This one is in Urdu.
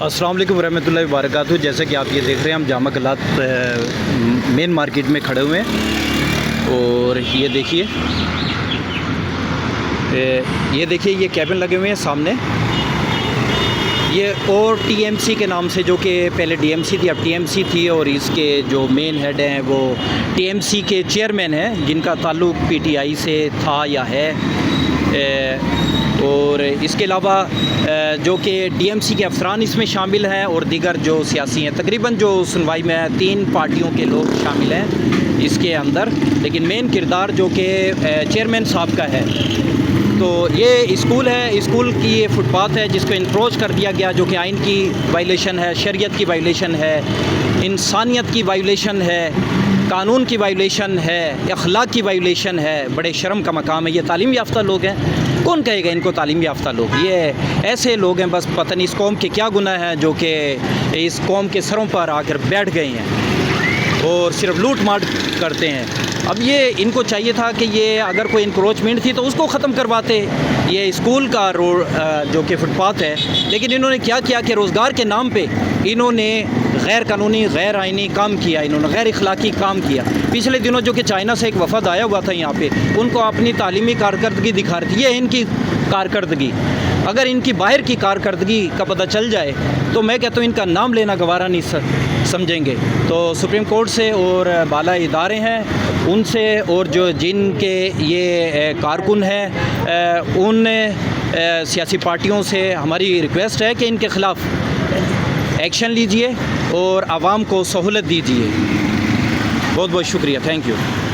السلام علیکم ورحمۃ اللہ وبرکاتہ۔ جیسے کہ آپ یہ دیکھ رہے ہیں، ہم جامع کلات مین مارکیٹ میں کھڑے ہوئے ہیں اور یہ دیکھیے یہ کیبن لگے ہوئے ہیں سامنے۔ یہ اور ٹی ایم سی کے نام سے، جو کہ پہلے ڈی ایم سی تھی، اب ٹی ایم سی تھی، اور اس کے جو مین ہیڈ ہیں وہ ٹی ایم سی کے چیئرمین ہیں، جن کا تعلق پی ٹی آئی سے تھا یا ہے۔ اور اس کے علاوہ جو کہ ڈی ایم سی کے افسران اس میں شامل ہیں اور دیگر جو سیاسی ہیں، تقریباً جو سنوائی میں 3 پارٹیوں کے لوگ شامل ہیں اس کے اندر، لیکن مین کردار جو کہ چیئرمین صاحب کا ہے۔ تو یہ اسکول ہے، اسکول کی یہ فٹ پاتھ ہے جس کو انکروچ کر دیا گیا، جو کہ آئین کی وائلیشن ہے، شریعت کی وائلیشن ہے، انسانیت کی وائلیشن ہے، قانون کی وائلیشن ہے، اخلاق کی وائلیشن ہے۔ بڑے شرم کا مقام ہے۔ یہ تعلیم یافتہ لوگ ہیں، کون کہے گا ان کو تعلیم یافتہ لوگ؟ یہ ایسے لوگ ہیں، بس پتہ نہیں اس قوم کے کیا گناہ ہیں جو کہ اس قوم کے سروں پر آ کر بیٹھ گئے ہیں اور صرف لوٹ مار کرتے ہیں۔ اب یہ ان کو چاہیے تھا کہ یہ اگر کوئی انکروچمنٹ تھی تو اس کو ختم کرواتے، یہ اسکول کا روڈ جو کہ فٹ پاتھ ہے، لیکن انہوں نے کیا کیا کہ روزگار کے نام پہ انہوں نے غیر قانونی، غیر آئینی کام کیا، انہوں نے غیر اخلاقی کام کیا۔ پچھلے دنوں جو کہ چائنا سے ایک وفد آیا ہوا تھا یہاں پہ، ان کو اپنی تعلیمی کارکردگی دکھا رہی تھی۔ یہ ان کی کارکردگی، اگر ان کی باہر کی کارکردگی کا پتہ چل جائے تو میں کہتا ہوں ان کا نام لینا گوارا نہیں سمجھیں گے۔ تو سپریم کورٹ سے اور بالا ادارے ہیں ان سے، اور جو جن کے یہ کارکن ہیں ان سیاسی پارٹیوں سے ہماری ریکویسٹ ہے کہ ان کے خلاف ایکشن لیجئے اور عوام کو سہولت دیجیے۔ بہت بہت شکریہ، تھینک یو۔